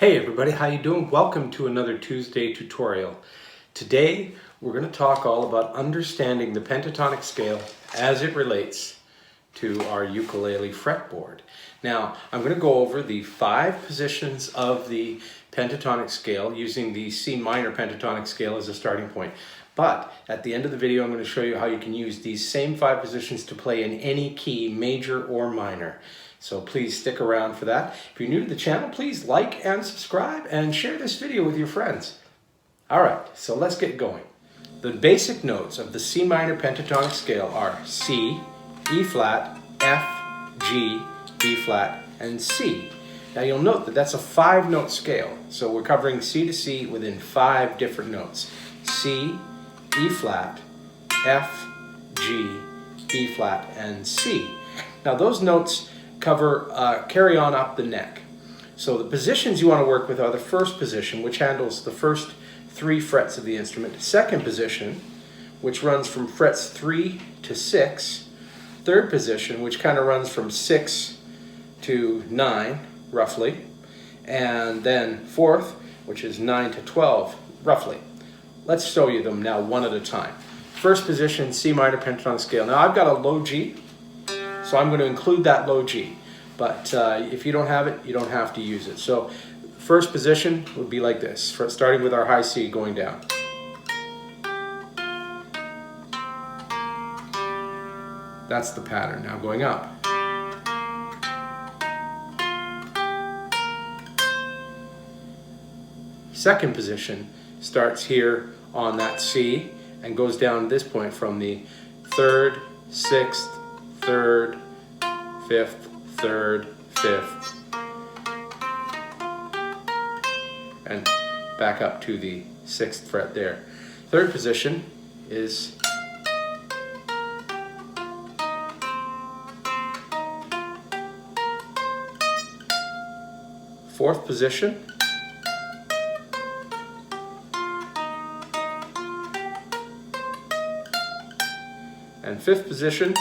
Hey everybody, how you doing? Welcome to another Tuesday tutorial. Today we're going to talk all about understanding the pentatonic scale as it relates to our ukulele fretboard. Now I'm going to go over the 5 positions of the pentatonic scale using the C minor pentatonic scale as a starting point. But at the end of the video I'm going to show you how you can use these same 5 positions to play in any key, major or minor. So please stick around for that. If you're new to the channel, please like and subscribe and share this video with your friends. Alright, so let's get going. The basic notes of the C minor pentatonic scale are C, E flat, F, G, B flat, and C. Now you'll note that that's a 5-note scale. So we're covering C to C within 5 different notes. C, E flat, F, G, B flat, and C. Now those notes carry on up the neck. So the positions you want to work with are the first position, which handles the first 3 frets of the instrument, second position, which runs from frets 3 to 6, third position, which kind of runs from 6 to 9, roughly, and then fourth, which is 9 to 12, roughly. Let's show you them now one at a time. First position, C minor pentatonic scale. Now I've got a low G, so I'm going to include that low G. But if you don't have it, you don't have to use it. So first position would be like this, starting with our high C going down. That's the pattern. Now going up. Second position starts here on that C and goes down to this point from the 3rd, 6th, 3rd, 5th, 3rd, 5th, and back up to the 6th fret there. Third position is fourth position, and fifth position,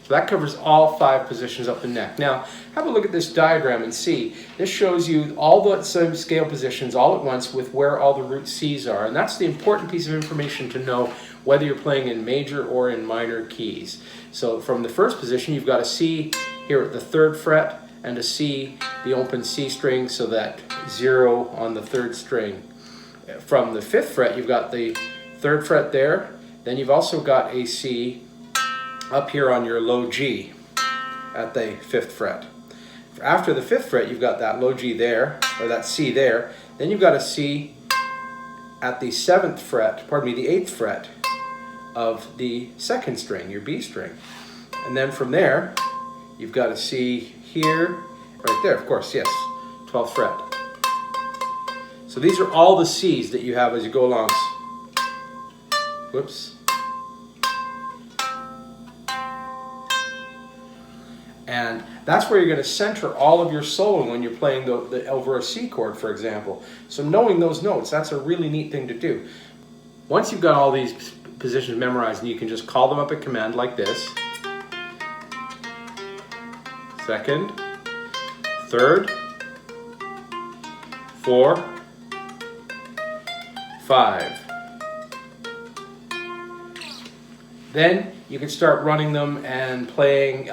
so that covers all 5 positions up the neck. Now, have a look at this diagram and see. This shows you all the same scale positions all at once with where all the root C's are. And that's the important piece of information to know whether you're playing in major or in minor keys. So from the first position, you've got a C here at the 3rd fret and a C, the open C string, so that 0 on the 3rd string. From the 5th fret, you've got the 3rd fret there. Then you've also got a C up here on your low G at the 5th fret. After the 5th fret, you've got that low G there, or that C there. Then you've got a C at the 7th fret, pardon me, the 8th fret of the 2nd string, your B string. And then from there, you've got a C here, right there, of course, yes, 12th fret. So these are all the C's that you have as you go along. Whoops. And that's where you're going to center all of your solo when you're playing over a C chord, for example. So knowing those notes, that's a really neat thing to do. Once you've got all these positions memorized, and you can just call them up at command like this. Second, 3rd, 4, 5. Then you can start running them and playing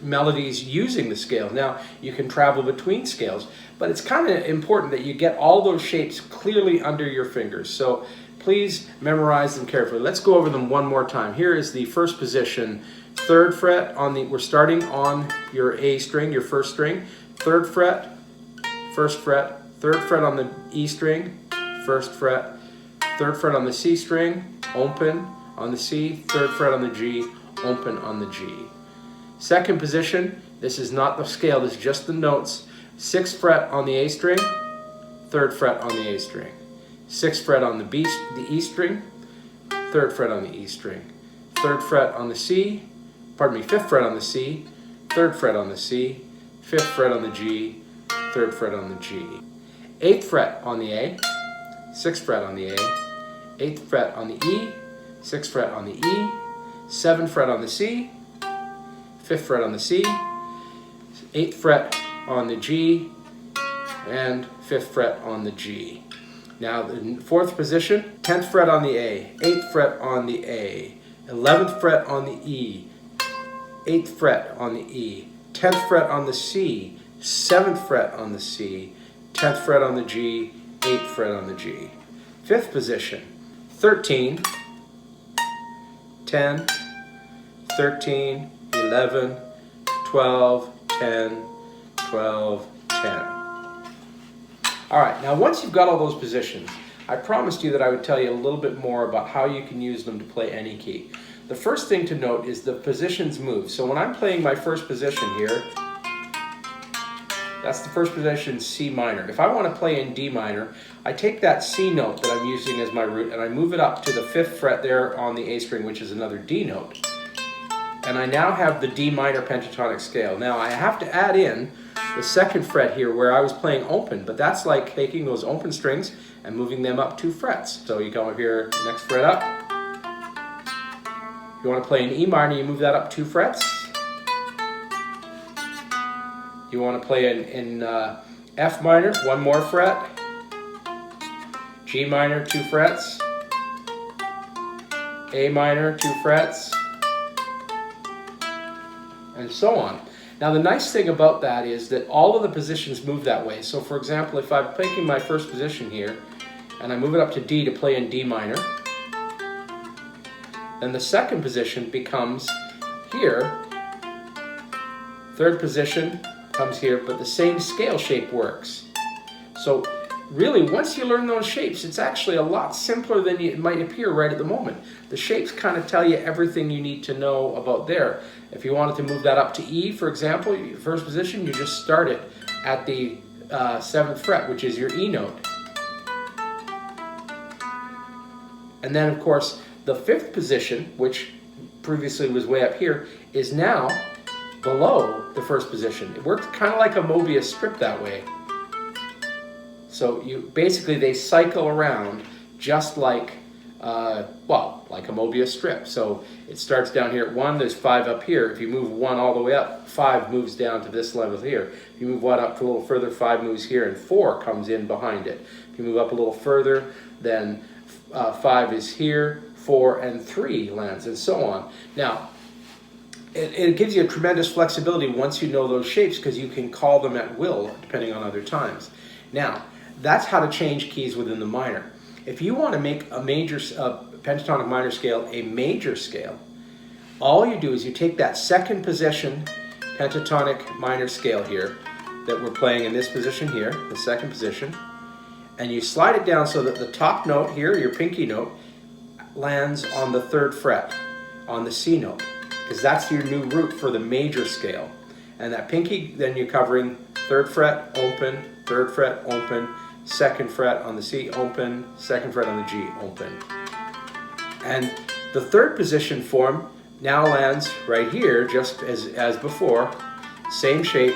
melodies using the scale. Now, you can travel between scales, but it's kind of important that you get all those shapes clearly under your fingers. So please memorize them carefully. Let's go over them one more time. Here is the first position. 3rd fret on the, we're starting on your A string, your 1st string. 3rd fret, 1st fret, 3rd fret on the E string, 1st fret, 3rd fret on the C string, open on the C, 3rd fret on the G, open on the G. Second position, this is not the scale, this is just the notes. 6th fret on the A string, 3rd fret on the A string. 6th fret on the E string, 3rd fret on the E string. 3rd fret on the C, pardon me, 5th fret on the C, 3rd fret on the C, 5th fret on the G, 3rd fret on the G. 8th fret on the A, 6th fret on the A, 8th fret on the E, 6th fret on the E, 7th fret on the C, 5th fret on the C, 8th fret on the G, and 5th fret on the G. Now the 4th position, 10th fret on the A, 8th fret on the A, 11th fret on the E, 8th fret on the E, 10th fret on the C, 7th fret on the C, 10th fret on the G, 8th fret on the G. 5th position, 13, 10, 13, 11, 12, 10, 12, 10. All right, now once you've got all those positions, I promised you that I would tell you a little bit more about how you can use them to play any key. The first thing to note is the positions move. So when I'm playing my first position here, that's the first position, C minor. If I want to play in D minor, I take that C note that I'm using as my root and I move it up to the 5th fret there on the A string, which is another D note. And I now have the D minor pentatonic scale. Now I have to add in the 2nd fret here where I was playing open, but that's like taking those open strings and moving them up 2 frets. So you come up here, next fret up. If you want to play in E minor, you move that up 2 frets. You want to play in F minor, 1 more fret. G minor, 2 frets. A minor, 2 frets. And so on. Now the nice thing about that is that all of the positions move that way. So for example, if I'm taking my first position here and I move it up to D to play in D minor, then the 2nd position becomes here. 3rd position comes here, but the same scale shape works. So really, once you learn those shapes, it's actually a lot simpler than it might appear right at the moment. The shapes kind of tell you everything you need to know about there. If you wanted to move that up to E, for example, your first position, you just start it at the 7th fret, which is your E note. And then, of course, the 5th position, which previously was way up here, is now below the 1st position. It works kind of like a Mobius strip that way. So you basically, they cycle around just like, like a Mobius strip. So it starts down here at 1, there's 5 up here. If you move 1 all the way up, 5 moves down to this level here. If you move 1 up a little further, 5 moves here, and 4 comes in behind it. If you move up a little further, then 5 is here, 4 and 3 lands, and so on. Now, it gives you a tremendous flexibility once you know those shapes, because you can call them at will depending on other times. Now, that's how to change keys within the minor. If you want to make a major pentatonic minor scale a major scale, all you do is you take that 2nd position pentatonic minor scale here that we're playing in this position here, the 2nd position, and you slide it down so that the top note here, your pinky note, lands on the 3rd fret, on the C note, because that's your new root for the major scale. And that pinky, then you're covering 3rd fret, open, 3rd fret, open, 2nd fret on the C, open, 2nd fret on the G, open. And the 3rd position form now lands right here, just as before. Same shape,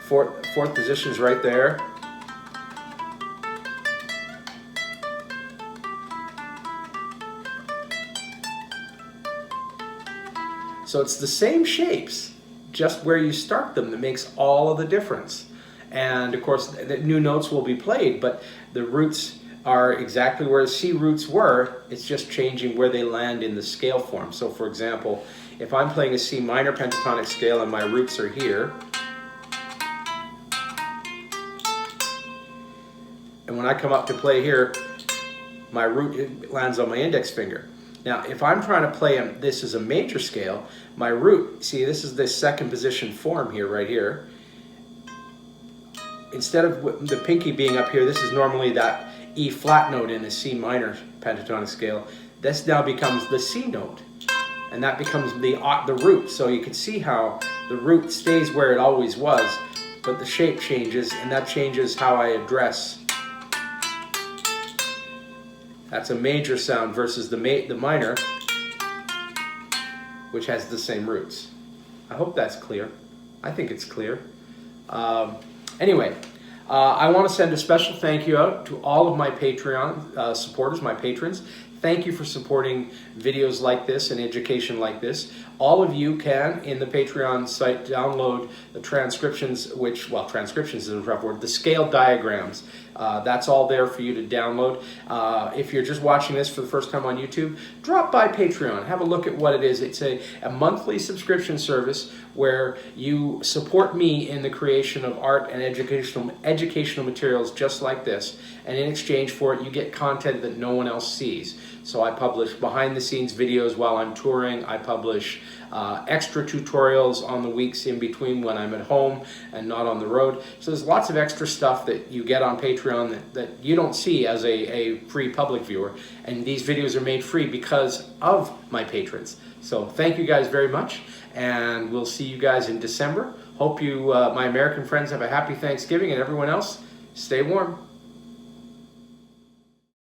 4th position's right there. So it's the same shapes, just where you start them that makes all of the difference. And of course, the new notes will be played, but the roots are exactly where C roots were. It's just changing where they land in the scale form. So for example, if I'm playing a C minor pentatonic scale and my roots are here, and when I come up to play here, my root lands on my index finger. Now, if I'm trying to play this is a major scale, my root, see, this is the 2nd position form here, right here. Instead of the pinky being up here, this is normally that E flat note in a C minor pentatonic scale. This now becomes the C note, and that becomes the root. So you can see how the root stays where it always was, but the shape changes, and that changes how I address. That's a major sound versus the minor, which has the same roots. I hope that's clear. I think it's clear. Anyway, I want to send a special thank you out to all of my Patreon supporters, my patrons. Thank you for supporting videos like this and education like this. All of you can, in the Patreon site, download the transcriptions, transcriptions is a rough word, the scale diagrams. That's all there for you to download. If you're just watching this for the first time on YouTube, drop by Patreon. Have a look at what it is. It's a monthly subscription service where you support me in the creation of art and educational materials just like this. And in exchange for it, you get content that no one else sees. So I publish behind-the-scenes videos while I'm touring. I publish extra tutorials on the weeks in between when I'm at home and not on the road. So there's lots of extra stuff that you get on Patreon that you don't see as a free public viewer. And these videos are made free because of my patrons. So thank you guys very much, and we'll see you guys in December. Hope you, my American friends, have a happy Thanksgiving, and everyone else, stay warm.